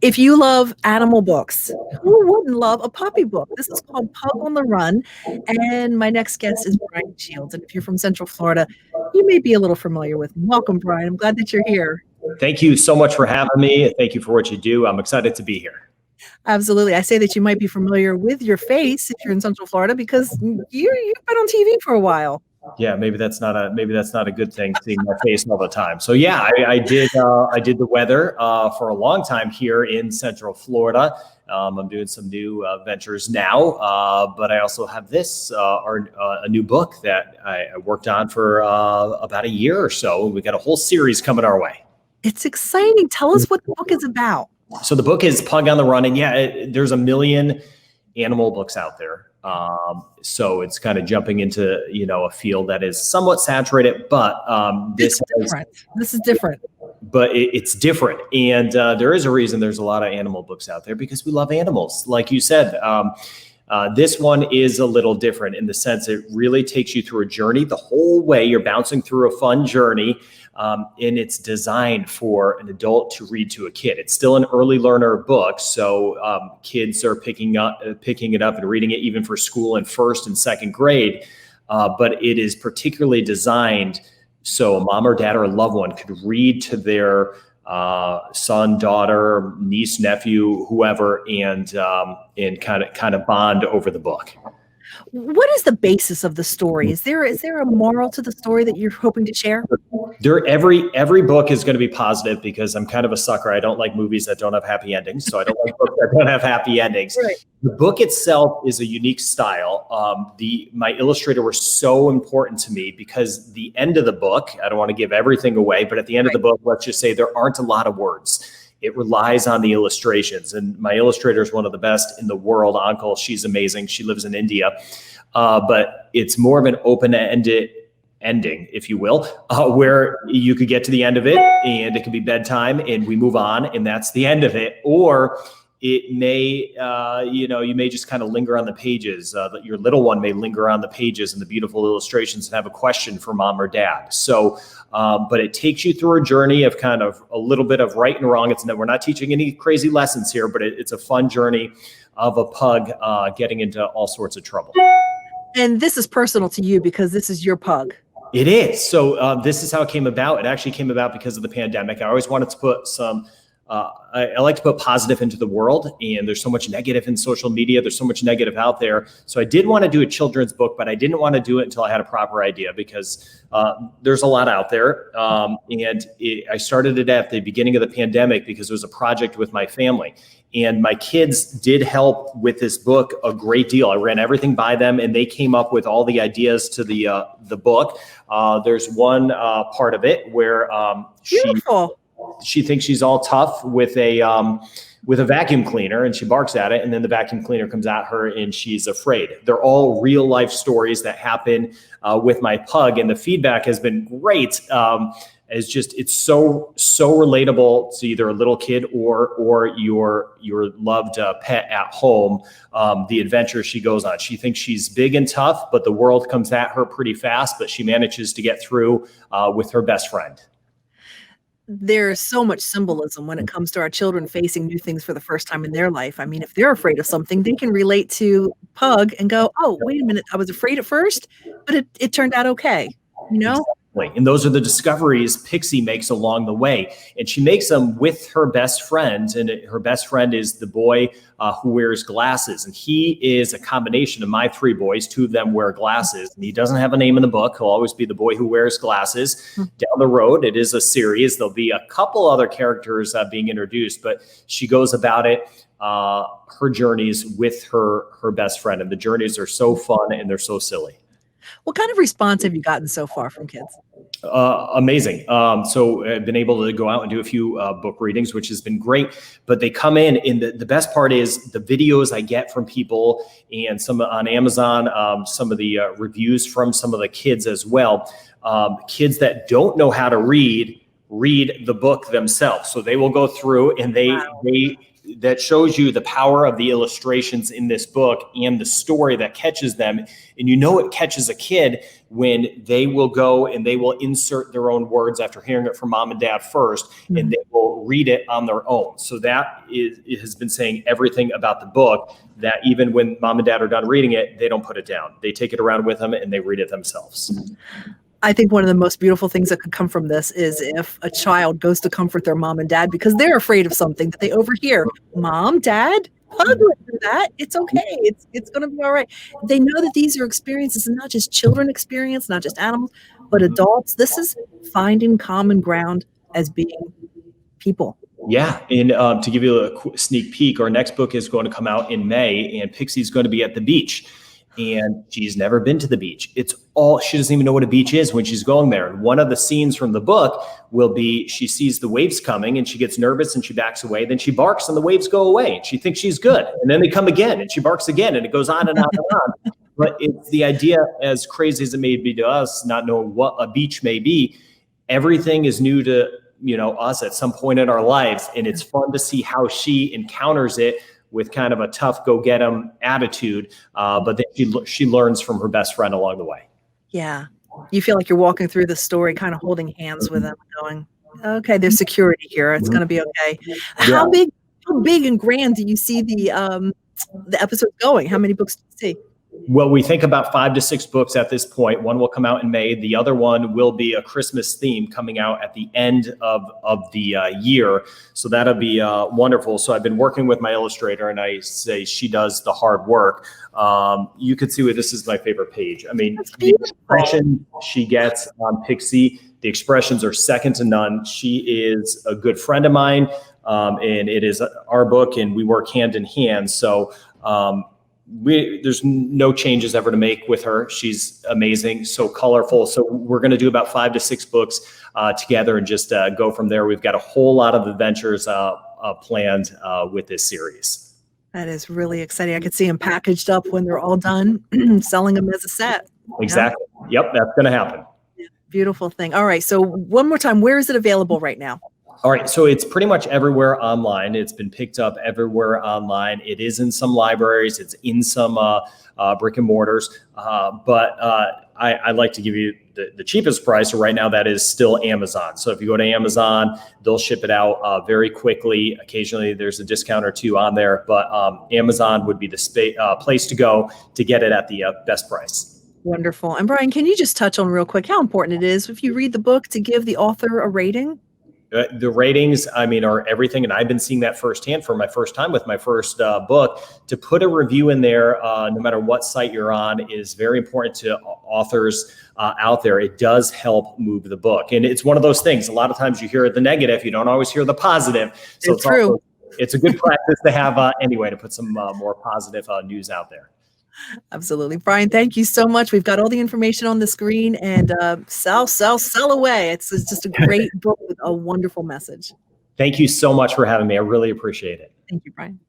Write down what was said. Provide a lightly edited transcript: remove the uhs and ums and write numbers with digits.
If you love animal books, who wouldn't love a puppy book? This is called Pug on the Run, and my next guest is Brian Shields. And if you're from Central Florida, you may be a little familiar with him. Welcome, Brian. I'm glad that you're here. Thank you so much for having me. Thank you for what you do. I'm excited to be here. Absolutely. I say that you might be familiar with your face if you're in Central Florida because you've been on TV for a while. Yeah, maybe that's not a good thing, seeing my face all the time. So yeah, I did the weather for a long time here in Central Florida. I'm doing some new ventures now, but I also have a new book that I worked on for about a year or so. We got a whole series coming our way. It's exciting. Tell us what the book is about. So the book is Pug on the Run, and there's a million animal books out there. So it's kind of jumping into, a field that is somewhat saturated, but this is different. But it's different. And there is a reason there's a lot of animal books out there, because we love animals. Like you said, this one is a little different in the sense it really takes you through a journey. The whole way you're bouncing through a fun journey, and it's designed for an adult to read to a kid. It's still an early learner book, so kids are picking it up and reading it even for school in first and second grade. But it is particularly designed so a mom or dad or a loved one could read to their son, daughter, niece, nephew, whoever, and kind of bond over the book. What is the basis of the story? Is there a moral to the story that you're hoping to share? Every book is going to be positive, because I'm kind of a sucker. I don't like movies that don't have happy endings, so I don't like books that don't have happy endings. Right. The book itself is a unique style. My illustrator was so important to me, because the end of the book, I don't want to give everything away, but at the end of the book, let's just say there aren't a lot of words. It relies on the illustrations. And my illustrator is one of the best in the world, Uncle. She's amazing. She lives in India. But it's more of an open-ended ending, if you will, where you could get to the end of it and it could be bedtime and we move on and that's the end of it. Or it may, you may just kind of linger on the pages. Your little one may linger on the pages and the beautiful illustrations and have a question for mom or dad. So, but it takes you through a journey of kind of a little bit of right and wrong. We're not teaching any crazy lessons here, but it's a fun journey of a pug getting into all sorts of trouble. And this is personal to you because this is your pug. It is. So this is how it came about. It actually came about because of the pandemic. I always wanted to put some I like to put positive into the world, and there's so much negative in social media. There's so much negative out there. So I did want to do a children's book, but I didn't want to do it until I had a proper idea, because there's a lot out there. I started it at the beginning of the pandemic because it was a project with my family. And my kids did help with this book a great deal. I ran everything by them, and they came up with all the ideas to the book. There's one part of it where she thinks she's all tough with a vacuum cleaner, and she barks at it, and then the vacuum cleaner comes at her and she's afraid. They're all real life stories that happen with my pug, and the feedback has been great. It's so relatable to either a little kid or your loved pet at home. The adventure she goes on. She thinks she's big and tough, but the world comes at her pretty fast, but she manages to get through with her best friend. There's so much symbolism when it comes to our children facing new things for the first time in their life. I mean, if they're afraid of something, they can relate to Pug and go, oh, wait a minute, I was afraid at first, but it turned out okay, Exactly. And those are the discoveries Pixie makes along the way. And she makes them with her best friend. And her best friend is the boy who wears glasses. And he is a combination of my three boys. Two of them wear glasses. And he doesn't have a name in the book. He'll always be the boy who wears glasses. Down the road, it is a series. There'll be a couple other characters being introduced. But she goes about it, her journeys with her best friend. And the journeys are so fun and they're so silly. What kind of response have you gotten so far from kids? Amazing. So I've been able to go out and do a few book readings, which has been great. But they come in, and the best part is the videos I get from people, and some on Amazon, some of the reviews from some of the kids as well. Kids that don't know how to read the book themselves. So they will go through and that shows you the power of the illustrations in this book and the story that catches them. And you know it catches a kid when they will go and they will insert their own words after hearing it from mom and dad first, and they will read it on their own. So that it has been saying everything about the book, that even when mom and dad are done reading it, they don't put it down. They take it around with them and they read it themselves. I think one of the most beautiful things that could come from this is if a child goes to comfort their mom and dad because they're afraid of something that they overhear. Mom, dad, hug through that. It's okay. It's going to be all right. They know that these are experiences, and not just children experience, not just animals, but adults. This is finding common ground as being people. Yeah, and to give you a sneak peek, our next book is going to come out in May, and Pixie's going to be at the beach. And she's never been to the beach. She doesn't even know what a beach is when she's going there. And one of the scenes from the book will be she sees the waves coming and she gets nervous and she backs away. Then she barks and the waves go away and she thinks she's good. And then they come again and she barks again, and it goes on and on and on. But it's the idea, as crazy as it may be to us, not knowing what a beach may be, everything is new to us at some point in our lives. And it's fun to see how she encounters it with kind of a tough go-get-'em attitude, but then she learns from her best friend along the way. Yeah. You feel like you're walking through the story, kind of holding hands with them, going, okay, there's security here. It's going to be okay. Yeah. How big and grand do you see the episodes going? How many books do you see? Well, we think about 5 to 6 books at this point. One will come out in May. The other one will be a Christmas theme coming out at the end of the year. So that'll be wonderful. So I've been working with my illustrator, and I say she does the hard work. You could see this is my favorite page. I mean, the expression she gets on Pixie, the expressions are second to none. She is a good friend of mine, and it is our book, and we work hand in hand. So there's no changes ever to make with her. She's amazing, so colorful. So we're going to do about 5 to 6 books together and just go from there. We've got a whole lot of adventures planned with this series. That is really exciting. I could see them packaged up when they're all done, selling them as a set. Exactly. Yep, that's going to happen. Yeah, beautiful thing. All right. So one more time, where is it available right now? All right, so it's pretty much everywhere online. It's been picked up everywhere online. It is in some libraries. It's in some brick and mortars. But I'd like to give you the cheapest price right now. That is still Amazon. So if you go to Amazon, they'll ship it out very quickly. Occasionally, there's a discount or two on there. But Amazon would be the place to go to get it at the best price. Wonderful. And Brian, can you just touch on real quick how important it is if you read the book to give the author a rating? The ratings, I mean, are everything. And I've been seeing that firsthand for my first time with my first book. To put a review in there, no matter what site you're on, is very important to authors out there. It does help move the book. And it's one of those things. A lot of times you hear the negative. You don't always hear the positive. So it's true. It's a good practice to have anyway, to put some more positive news out there. Absolutely. Brian, thank you so much. We've got all the information on the screen, and sell away. It's just a great book with a wonderful message. Thank you so much for having me. I really appreciate it. Thank you, Brian.